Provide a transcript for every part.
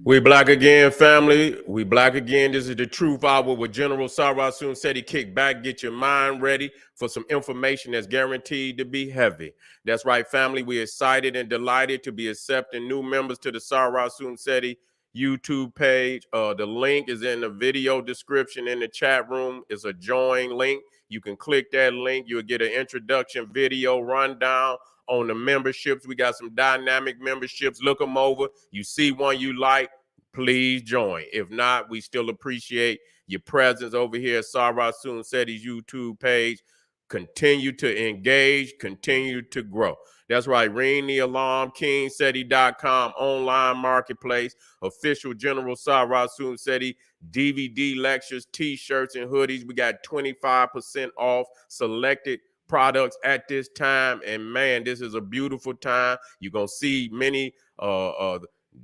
We black again, family. We black again. This is the Truth Hour with General Sarasun said he kick back, get your mind ready for some information that's guaranteed to be heavy. That's right, family. We're excited and delighted to be accepting new members to the Sarasun Seti YouTube page. The link is in the video description in the chat room. It's a join link. You can click that link. You'll get an introduction video rundown on the memberships. We got some dynamic memberships. Look them over. You see one you like, please join. If not, we still appreciate your presence over here at Sarasun Seti's YouTube page. Continue to engage, continue to grow. That's right. Ring the alarm, kingseti.com, online marketplace, official General Sarasun Seti DVD lectures, t-shirts, and hoodies. We got 25% off selected products at this time, and man, this is a beautiful time. You're gonna see many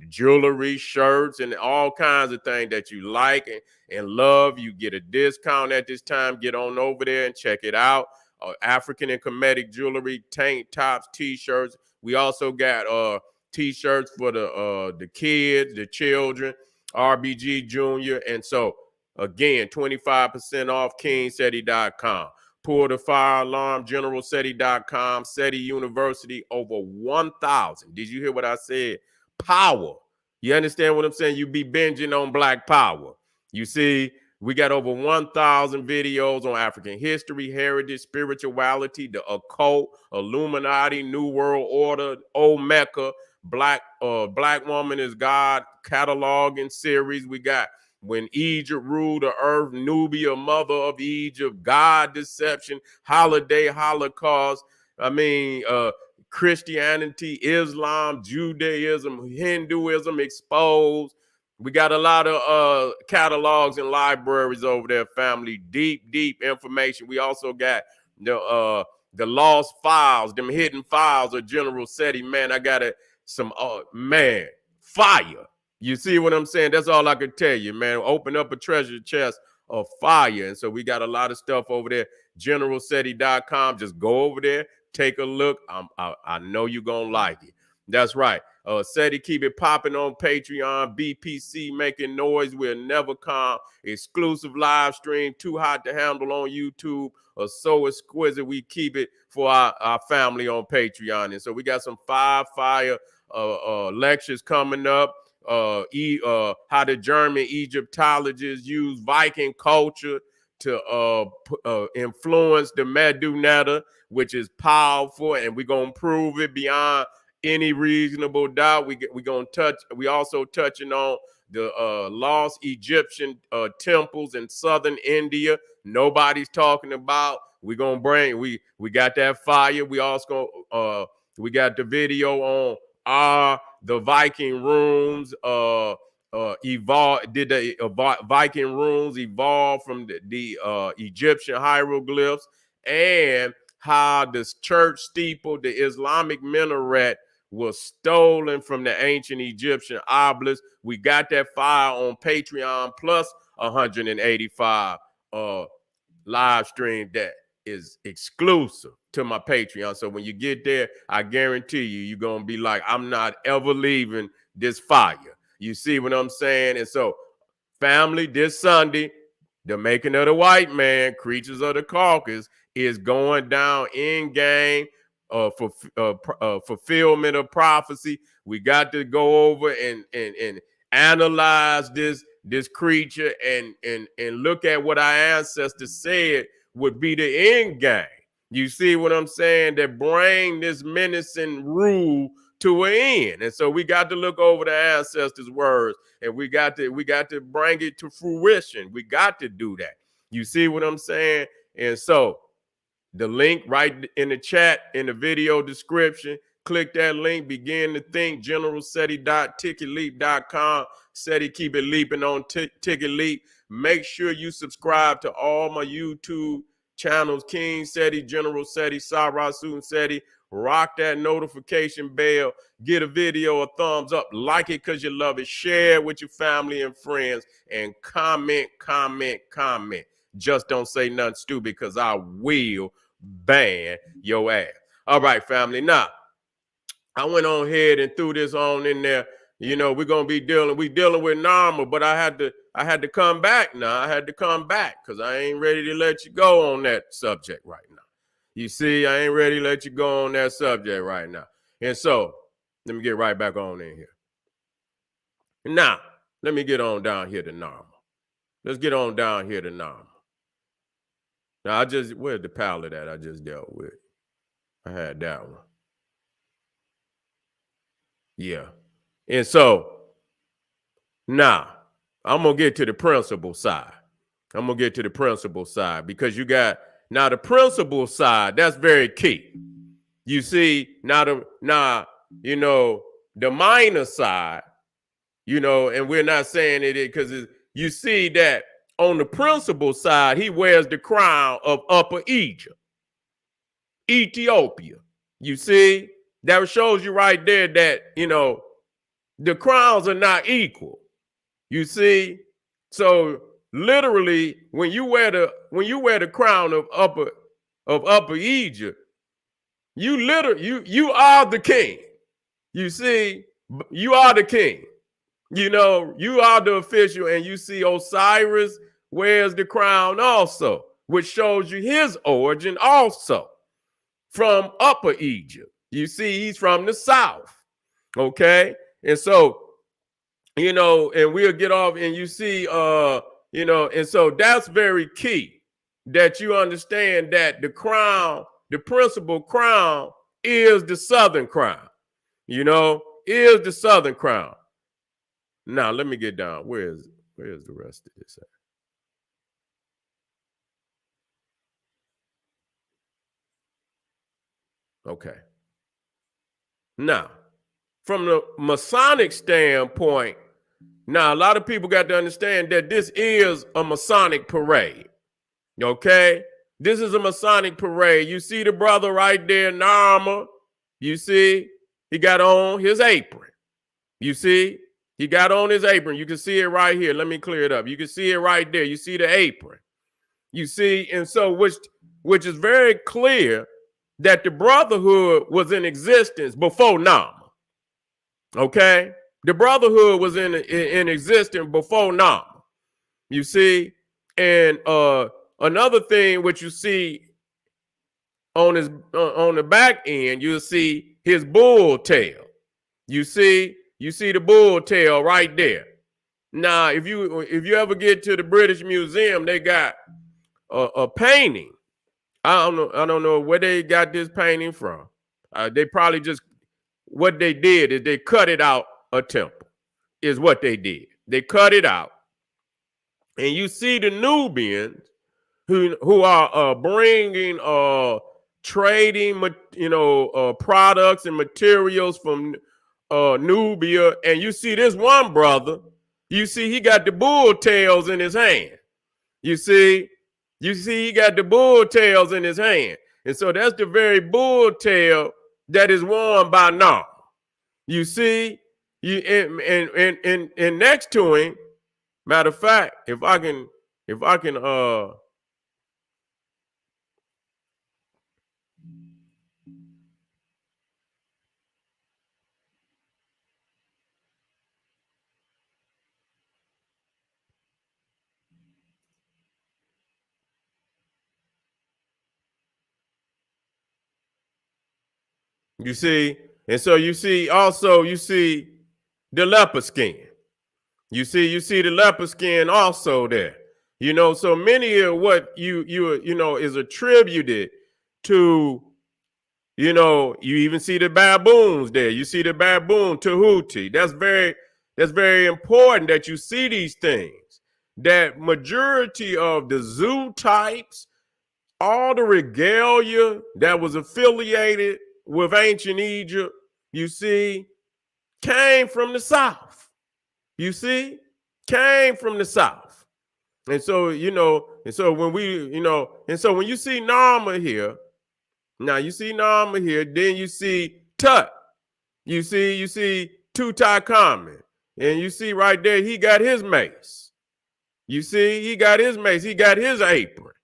jewelry, shirts, and all kinds of things that you like and love. You get a discount at this time. Get on over there and check it out. African and Kemetic jewelry, tank tops, t-shirts. We also got t-shirts for the kids, the children, RBG Junior. And so again, 25% off kingseti.com. Pull the fire alarm, generalseti.com, Seti University, over 1,000. Did you hear what I said? Power. You understand what I'm saying? You be binging on Black Power. You see, we got over 1,000 videos on African history, heritage, spirituality, the occult, Illuminati, New World Order, Old Mecca, Black Woman is God cataloging series. We got When Egypt Ruled the Earth, Nubia, Mother of Egypt, God Deception, Holiday Holocaust. Christianity, Islam, Judaism, Hinduism exposed. We got a lot of catalogs and libraries over there, family. Deep information. We also got the lost files, them hidden files of General Seti. Man, I got some fire. You see what I'm saying? That's all I can tell you, man. Open up a treasure chest of fire. And so we got a lot of stuff over there. GeneralSeti.com. Just go over there, take a look. I know you're going to like it. That's right. Seti keep it popping on Patreon. BPC making noise. We'll never come. Exclusive live stream. Too hot to handle on YouTube. So exquisite. We keep it for our family on Patreon. And so we got some fire lectures coming up. How the German Egyptologists use Viking culture to influence the Medunetta, which is powerful, and we're gonna prove it beyond any reasonable doubt. We also touching on the lost Egyptian temples in southern India. Nobody's talking about. We got that fire. We also we got the video on the Viking runes evolve. Did the Viking runes evolve from the Egyptian hieroglyphs, and how this church steeple, the Islamic minaret, was stolen from the ancient Egyptian obelisk. We got that file on Patreon, plus 185 live stream that is exclusive to my Patreon. So when you get there, I guarantee you're going to be like, I'm not ever leaving this fire. You see what I'm saying? And so, family, this Sunday, the Making of the White Man, Creatures of the Caucus, is going down in game for fulfillment of prophecy. We got to go over and analyze this creature and look at what our ancestors said would be the end game. You see what I'm saying? That bring this menacing rule to an end. And so we got to look over the ancestors' words, and we got to bring it to fruition. We got to do that. You see what I'm saying? And so the link right in the chat, in the video description, click that link, begin to think, generalseti.ticketleap.com. Seti keep it leaping on Ticket Leap. Make sure you subscribe to all my YouTube channels, King Seti, General Seti, Sarasun Seti. Rock that notification bell. Get a video a thumbs up. Like it because you love it. Share it with your family and friends. And comment. Just don't say nothing stupid, because I will ban your ass. All right, family. Now, I went on ahead and threw this on in there. you know, we're gonna be dealing with Narmer, but I had to come back now. I had to come back because I ain't ready to let you go on that subject right now. You see, I ain't ready to let you go on that subject right now. And so let me get right back on in here. Now, let me get on down here to Narmer. Let's get on down here to Narmer. Now, where's the palette that I just dealt with? I had that one. Yeah. And so, now, I'm going to get to the principle side. I'm going to get to the principle side because you got, now the principle side, that's very key. You see, you know, the minor side, you know, and we're not saying it because you see that on the principal side, he wears the crown of Upper Egypt, Ethiopia. You see, that shows you right there that, you know, the crowns are not equal. You see, so literally, when you wear the crown of Upper Egypt, you are the king. You see, you are the king. You know, you are the official, and you see Osiris wears the crown also, which shows you his origin also from Upper Egypt. You see, he's from the south. Okay, and so, you know, and we'll get off, and you see, you know, and so that's very key that you understand that the crown, the principal crown, is the southern crown. You know, is the southern crown. Now let me get down. Where's the rest of this at? Okay. Now, from the Masonic standpoint, now a lot of people got to understand that this is a Masonic parade. Okay? This is a Masonic parade. You see the brother right there, Narmer. You see, he got on his apron. You see, he got on his apron. You can see it right here. Let me clear it up. You can see it right there. You see the apron. You see, and so which is very clear that the brotherhood was in existence before Narmer. Okay? The brotherhood was in existence before Narmer. You see, and another thing which you see on his on the back end, you'll see his bull tail. You see the bull tail right there. Now, if you ever get to the British Museum, they got a painting. I don't know where they got this painting from. They probably just, what they did is they cut it out a temple, is what they did. They cut it out. And you see the Nubians who are bringing trading, you know, products and materials from Nubia, and you see this one brother. You see he got the bull tails in his hand. You see he got the bull tails in his hand, and so that's the very bull tail that is worn by Narmer. You see, and next to him. Matter of fact, if I can, you see, and so you see also, you see the leopard skin. You see the leopard skin also there. You know, so many of what you know is attributed to, you know, you even see the baboons there. You see the baboon Tahuti. That's very important that you see these things. That majority of the zoo types, all the regalia that was affiliated with ancient Egypt, you see, came from the South. You see, came from the South. And so, you know, and so when we, you know, and so when you see Narmer here, now you see Narmer here, then you see Tut. You see Tutankhamun. And you see right there, he got his mace. You see, he got his mace, he got his apron.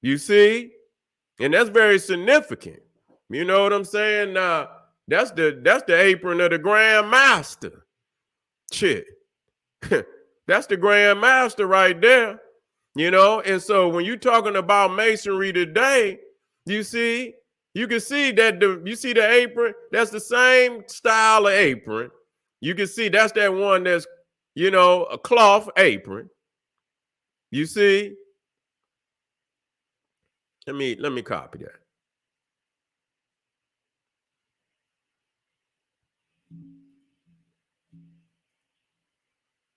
You see? And that's very significant. You know what I'm saying? Now, that's the apron of the Grand Master. shit. That's the Grand Master right there. You know, and so when you're talking about Masonry today, you can see that you see the apron, that's the same style of apron. You can see that's that one that's, you know, a cloth apron. You see? Let me copy that.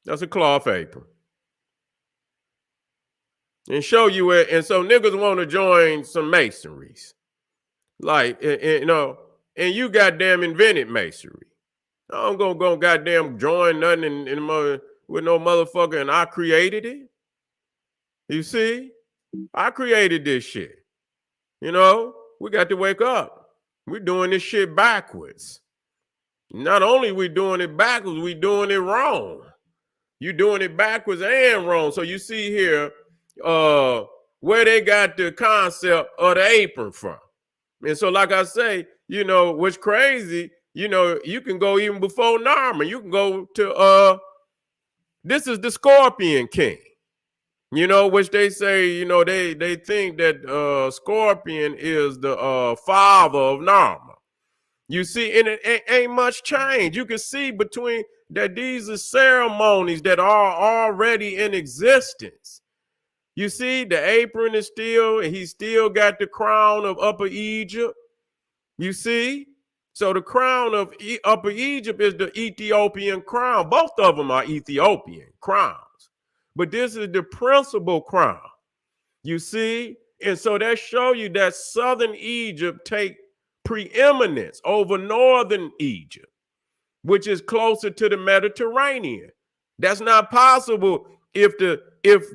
That's a cloth apron. And show you it. And so niggas want to join some masonries. Like, you know, and you goddamn invented masonry. I don't go goddamn join nothing with no motherfucker, and I created it. You see? I created this shit. You know, we got to wake up. We're doing this shit backwards. Not only we doing it backwards, we doing it wrong. You doing it backwards and wrong. So you see here where they got the concept of the apron from. And so, like I say, you know, what's crazy, you know, you can go even before Narmer. You can go to this is the Scorpion King. You know, which they say, you know, they think that Scorpion is the father of Narmer. You see, and it ain't much change. You can see between that these are ceremonies that are already in existence. You see, the apron is still, and he still got the crown of Upper Egypt. You see? So the crown of Upper Egypt is the Ethiopian crown. Both of them are Ethiopian crowns. But this is the principal crown. You see? And so that show you that southern Egypt take preeminence over northern Egypt, which is closer to the Mediterranean. That's not possible if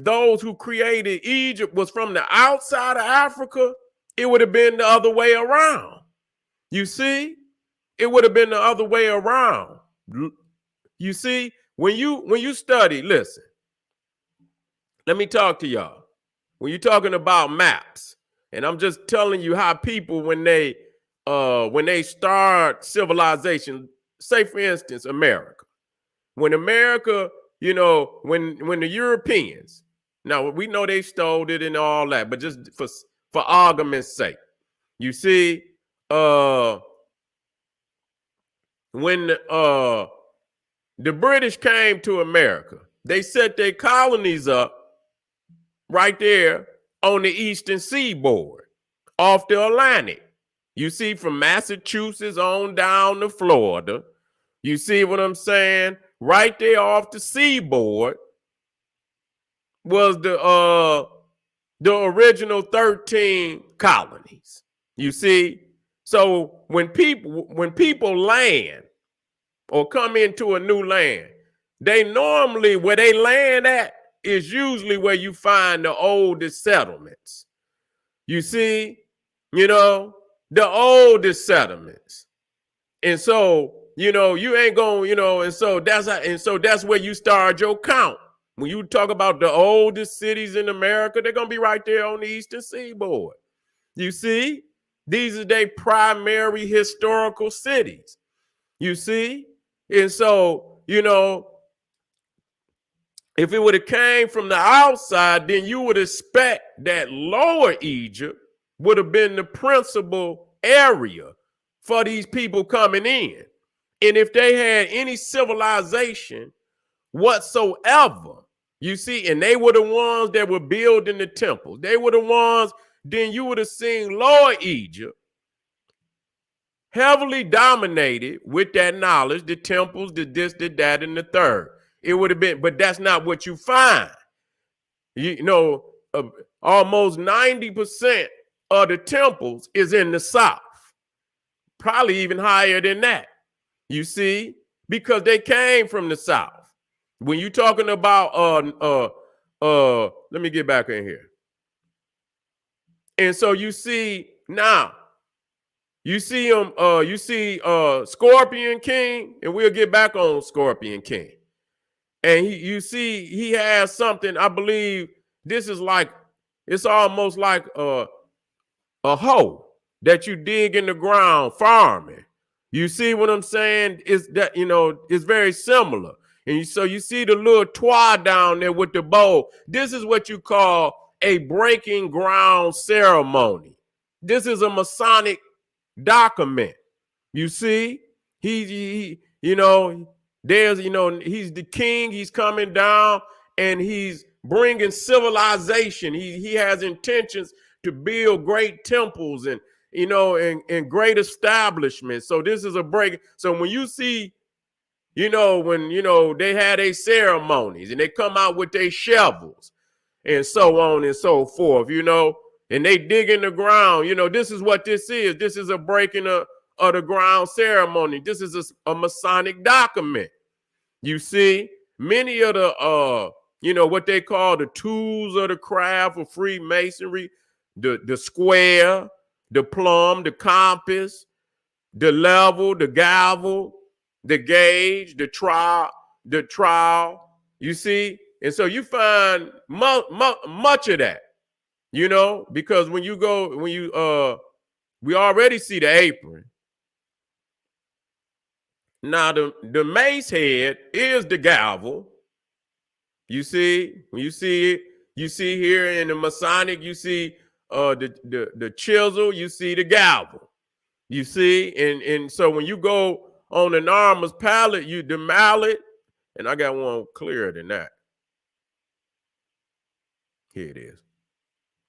those who created Egypt was from the outside of Africa. It would have been the other way around. You see? It would have been the other way around. You see? When you study, listen. Let me talk to y'all. When you're talking about maps, and I'm just telling you how people, when they start civilization, say for instance, America. When America, you know, when the Europeans, now we know they stole it and all that, but just for argument's sake, you see, when the British came to America, they set their colonies up right there on the eastern seaboard, off the Atlantic. You see, from Massachusetts on down to Florida. You see what I'm saying? Right there off the seaboard was the original 13 colonies. You see? So when people land or come into a new land, they normally, where they land at is usually where you find the oldest settlements. You see, you know, the oldest settlements. And so, you know, you ain't going, you know, and so that's where you start your count. When you talk about the oldest cities in America, they're going to be right there on the eastern seaboard. You see, these are their primary historical cities. You see? And so, you know, if it would have came from the outside, then you would expect that Lower Egypt would have been the principal area for these people coming in. And if they had any civilization whatsoever, you see, and they were the ones that were building the temples, they were the ones, then you would have seen Lower Egypt heavily dominated with that knowledge, the temples, the this, the that, and the third. It would have been, but that's not what you find. You know, almost 90% of the temples is in the South, probably even higher than that. You see, because they came from the South. When you're talking about, let me get back in here. And so you see now, you see Scorpion King, and we'll get back on Scorpion King. And you see, he has something, I believe this is like, it's almost like a hoe that you dig in the ground farming. You see what I'm saying? Is that, you know, it's very similar. And so you see the little toit down there with the bowl. This is what you call a breaking ground ceremony. This is a Masonic document. You see, there's, he's the king. He's coming down and he's bringing civilization. He has intentions to build great temples and, and great establishments. So this is a break. So when you see, when, they had their ceremonies and they come out with their shovels and so on and so forth, and they dig in the ground, this is what this is. This is a breaking of the ground ceremony. This is a Masonic document. You see, many of the, what they call the tools of the craft of Freemasonry, the square, the plumb, the compass, the level, the gavel, the gauge, the trowel, you see? And so you find much of that, because when we already see the apron. Now the mace head is the gavel. You see, when you see it, you see here in the Masonic, you see the chisel, you see the gavel. You see, and so when you go on the Narmer's palette, the mallet, and I got one clearer than that. Here it is.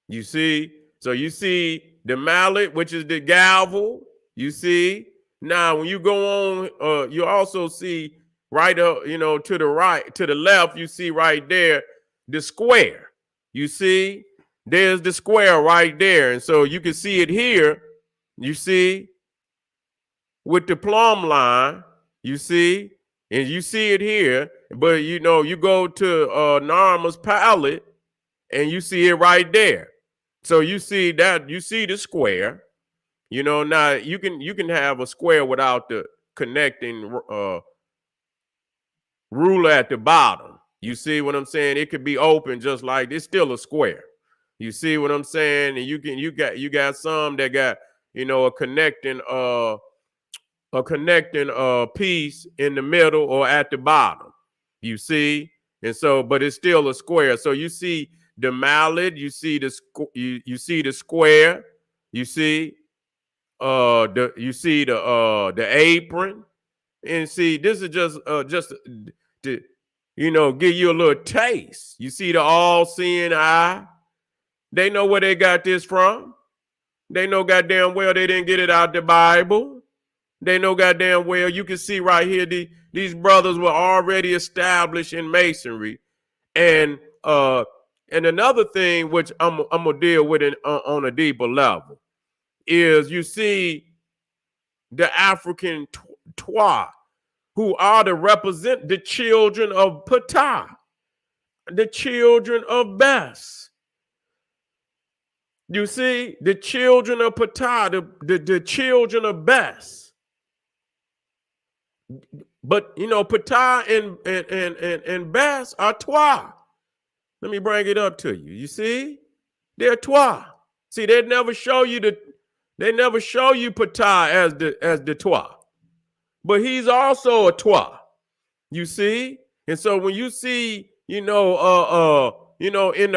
You see, so you see the mallet, which is the gavel. You see, now when you go on, you also see right up, to the right, to the left, you see right there the square. You see, there's the square right there, and so you can see it here. You see, with the plumb line, you see, and you see it here, but you go to Narmer's palette and you see it right there. So you see that, you see the square, now you can have a square without the connecting ruler at the bottom. You see what I'm saying? It could be open just like it's still a square. You see what I'm saying? And you got some that got, a connecting piece in the middle or at the bottom. You see? And so, but it's still a square. So you see the mallet, you see the you see the square, you see the apron, and see this is just to give you a little taste. You see the all-seeing eye. They know where they got this from. They know goddamn well they didn't get it out the Bible. They know goddamn well, you can see right here, these brothers were already established in Masonry. And another thing which I'm gonna deal with on a deeper level is you see the African Twa, who are the children of Ptah, the children of Bes. You see, the children of Ptah, the children of Bes. But Ptah and Bes are Twa. Let me bring it up to you. You see, they're Twa. See, they never show you Ptah as the Twa, but he's also a Twa. You see, and so when you see, in the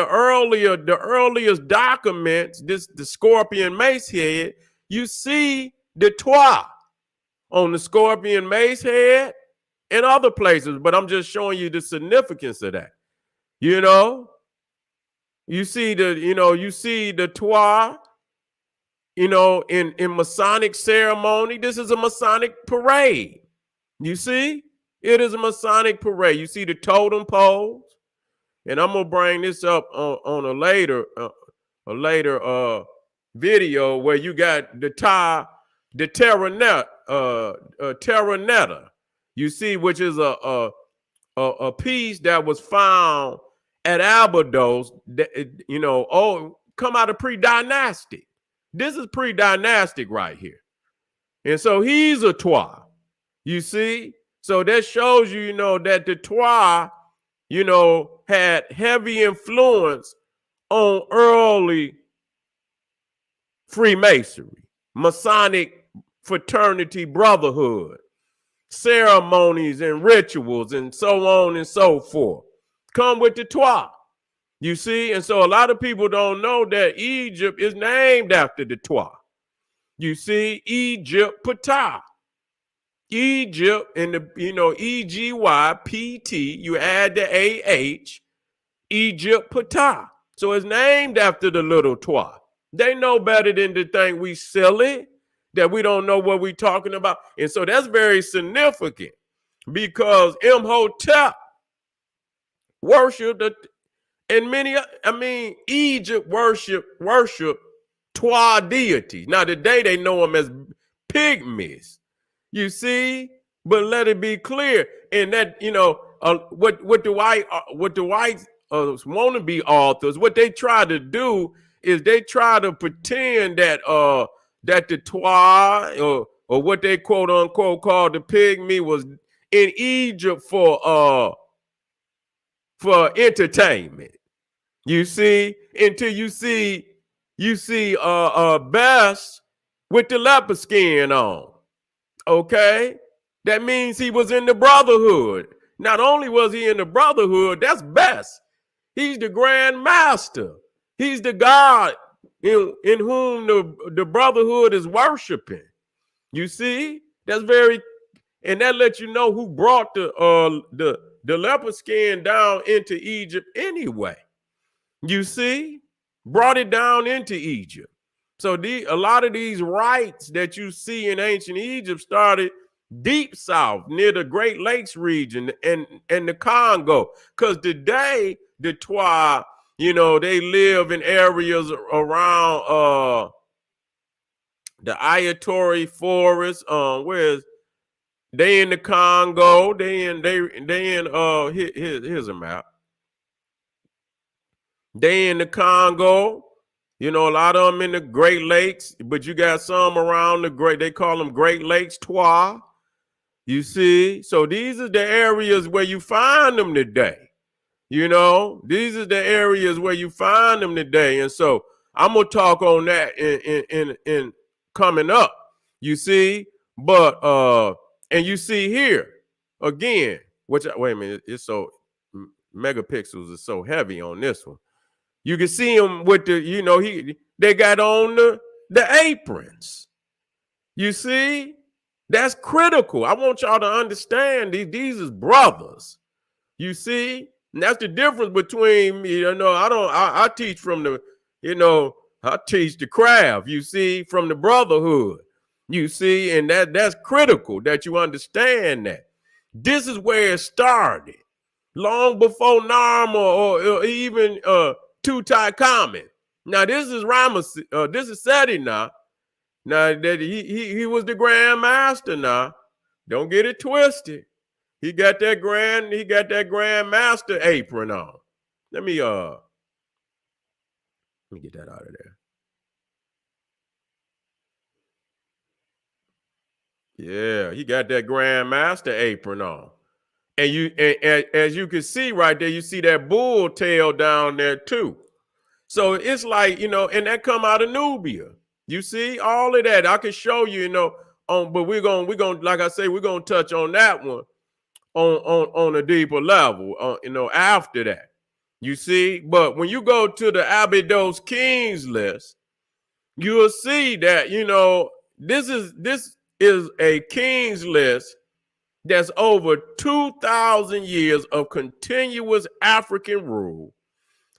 earliest documents, the scorpion mace head, you see the Twa on the scorpion mace head and other places, but I'm just showing you the significance of that. You see the Twa, in Masonic ceremony. This is a Masonic parade. You see, it is a Masonic parade. You see the totem poles, and I'm gonna bring this up on a later video where you got the Terranetta, you see, which is a piece that was found at Abydos, come out of pre-dynastic. This is pre-dynastic right here. And so he's a Twa, you see? So that shows you, that the Twa, had heavy influence on early Freemasonry, Masonic fraternity brotherhood. ceremonies and rituals and so on and so forth. Come with the Twa. You see, and so a lot of people don't know that Egypt is named after the Twa. You see, Egypt Ptah. Egypt in the, EGYPT, you add the AH, Egypt Ptah. So it's named after the little Twa. They know better than to think we silly, that we don't know what we're talking about. And so that's very significant because Imhotep worshiped, and Egypt worship Twa deities. Now today they know them as pygmies. You see, but let it be clear, and that what the white wannabe authors, what they try to do is they try to pretend that that the Twa or what they quote unquote called the pygmy was in Egypt for entertainment. You see, until you see Bess with the leopard skin on. Okay, that means he was in the brotherhood. Not only was he in the brotherhood, that's Bess. He's the grand master. He's the God in whom the brotherhood is worshiping. You see, that's and that lets you know who brought the leopard skin down into Egypt anyway. You see, brought it down into Egypt. So a lot of these rites that you see in ancient Egypt started deep south near the Great Lakes region and the Congo. Because today, the Twa, they live in areas around the Ayatori Forest. Where's they in the Congo? Here's a map. They in the Congo. A lot of them in the Great Lakes, but you got some around they call them Great Lakes Twa. You see? So these are the areas where you find them today. These are the areas where you find them today. And so I'm going to talk on that in coming up. You see? But, and you see here, again, wait a minute, it's so, megapixels is so heavy on this one. You can see him with they got on the aprons. You see, that's critical. I want y'all to understand these is brothers. You see, and that's the difference between me. I teach from I teach the craft. You see, from the brotherhood. You see, and that's critical that you understand that. This is where it started, long before Narmer or even Tutankhamun. Now this is Ramesses. This is Seti now. Now that he was the Grand Master. Now, don't get it twisted. He got that Grand Master apron on. Let me get that out of there. Yeah, he got that Grand Master apron on. And as you can see right there, you see that bull tail down there too. So it's like, and that come out of Nubia. You see all of that. I can show you, but we're gonna, like I say, we're gonna touch on that one on a deeper level, after that. You see, but when you go to the Abydos Kings list, you'll see that, this is a Kings list that's over 2,000 years of continuous African rule,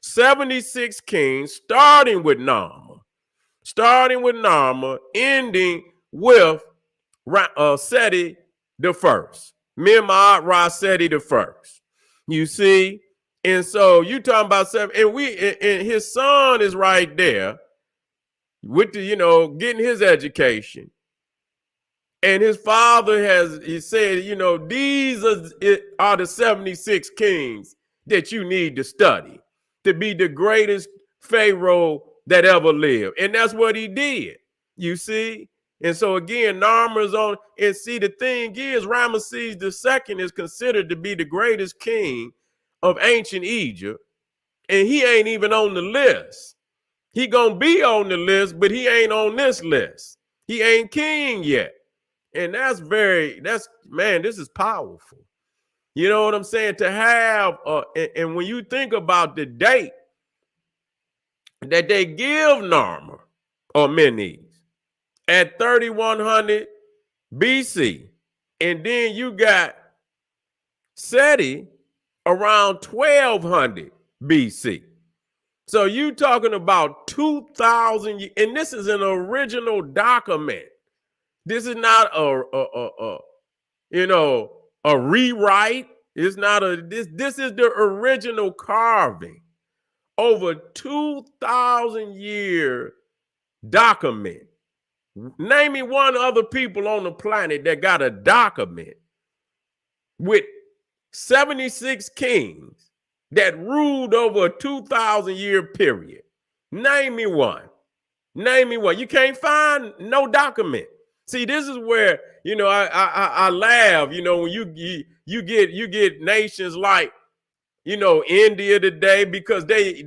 76 kings, starting with Narmer, ending with Seti the First, Mimad Ra Seti the First. You see, and so you talking about seven, and his son is right there with getting his education. And his father he said, these are the 76 kings that you need to study to be the greatest pharaoh that ever lived. And that's what he did, you see? And so again, Narmer's on, and see, the thing is, Ramesses II is considered to be the greatest king of ancient Egypt, and he ain't even on the list. He gonna be on the list, but he ain't on this list. He ain't king yet. And man, this is powerful. You know what I'm saying? To have, and when you think about the date that they give Narmer or Menes at 3100 BC, and then you got SETI around 1200 BC. So you talking about 2,000, and this is an original document. This is not a rewrite. It's not this is the original carving. Over 2,000 year document. Name me one other people on the planet that got a document with 76 kings that ruled over a 2,000 year period. Name me one. Name me one. You can't find no document. See, this is where, I laugh, when you get nations like, India today, because they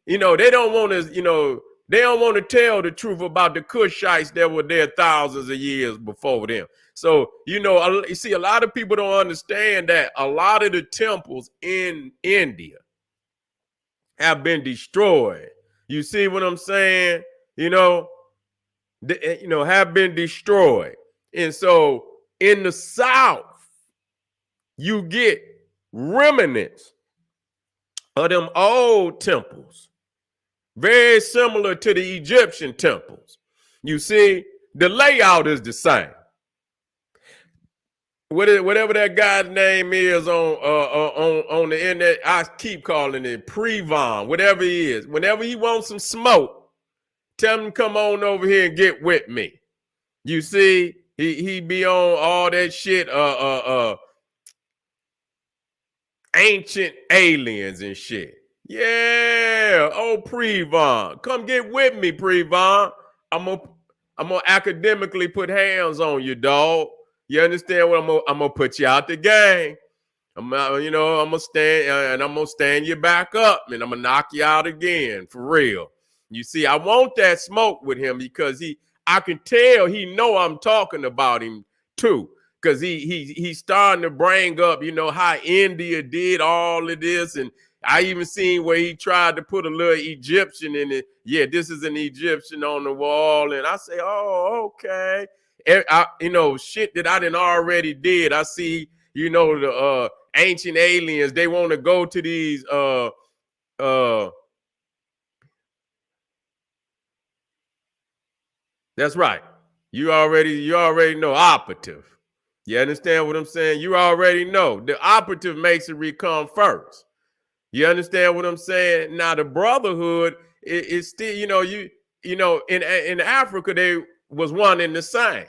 don't want to, they don't want to tell the truth about the Kushites that were there thousands of years before them. So, you see, a lot of people don't understand that a lot of the temples in India have been destroyed. You see what I'm saying? Have been destroyed. And so in the South, you get remnants of them old temples, very similar to the Egyptian temples. You see, the layout is the same. Whatever that guy's name is on the internet, I keep calling it Prevon, whatever he is. Whenever he wants some smoke, tell him to come on over here and get with me. You see, he be on all that shit, ancient aliens and shit. Yeah, oh Prevon, come get with me, Prevon. I'm gonna academically put hands on you, dog. You understand what I'm gonna put you out the game. I'm gonna stand and I'm gonna stand you back up, and I'm gonna knock you out again for real. You see, I want that smoke with him because I can tell he know I'm talking about him too, because he's starting to bring up, how India did all of this, and I even seen where he tried to put a little Egyptian in it. Yeah, this is an Egyptian on the wall, and I say, oh, okay. Shit that I done already did. I see, the ancient aliens, they want to go to these that's right. You already know operative. You understand what I'm saying? You already know the operative masonry come first. You understand what I'm saying? Now the brotherhood is still, in Africa they was one and the same.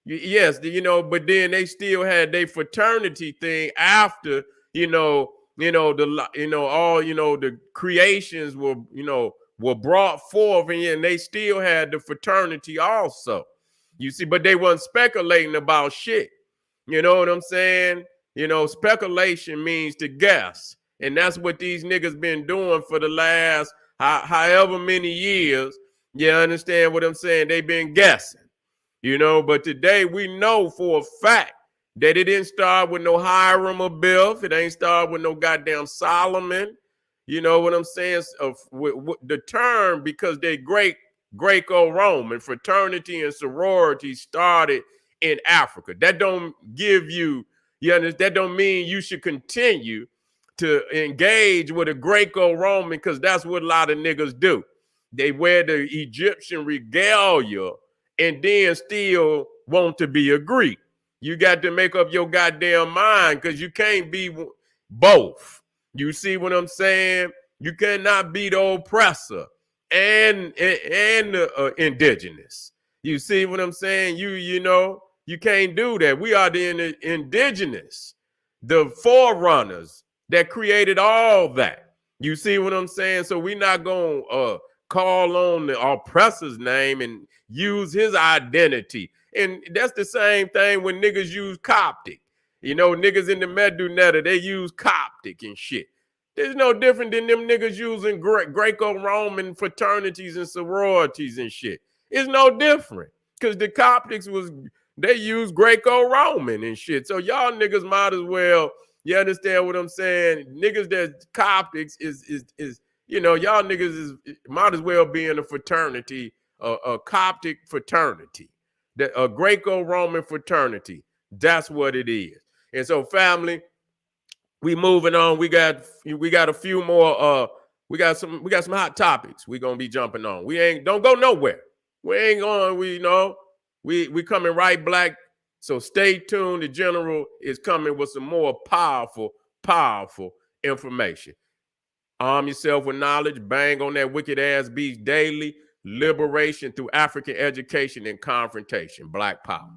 Yes, but then they still had their fraternity thing after, all, the creations were brought forth, and they still had the fraternity also. You see, but they wasn't speculating about shit. You know what I'm saying? Speculation means to guess. And that's what these niggas been doing for the last however many years. You understand what I'm saying? They've been guessing. But today we know for a fact that it didn't start with no Hiram or Biff. It ain't start with no goddamn Solomon. You know what I'm saying? The term, because they Greco-Roman fraternity and sorority started in Africa. That don't give you, that don't mean you should continue to engage with a Greco-Roman, because that's what a lot of niggas do. They wear the Egyptian regalia and then still want to be a Greek. You got to make up your goddamn mind, because you can't be both. You see what I'm saying? You cannot be the oppressor and the indigenous. You see what I'm saying? You can't do that. We are the indigenous, the forerunners that created all that. You see what I'm saying? So we're not going to call on the oppressor's name and use his identity. And that's the same thing when niggas use Coptic. Niggas in the Medunetta, they use Coptic and shit. There's no different than them niggas using Greco-Roman fraternities and sororities and shit. It's no different, because the Coptics was They use Greco-Roman and shit. So y'all niggas might as well, you understand what I'm saying? Niggas that Coptics is y'all niggas might as well be in a fraternity, a Coptic fraternity, a Greco-Roman fraternity. That's what it is. And so, family, we moving on. We got a few more. We got some hot topics we gonna be jumping on. Don't go nowhere. We ain't going. We coming right back. So stay tuned. The general is coming with some more powerful information. Arm yourself with knowledge. Bang on that wicked ass beast daily. Liberation through African education and confrontation. Black power.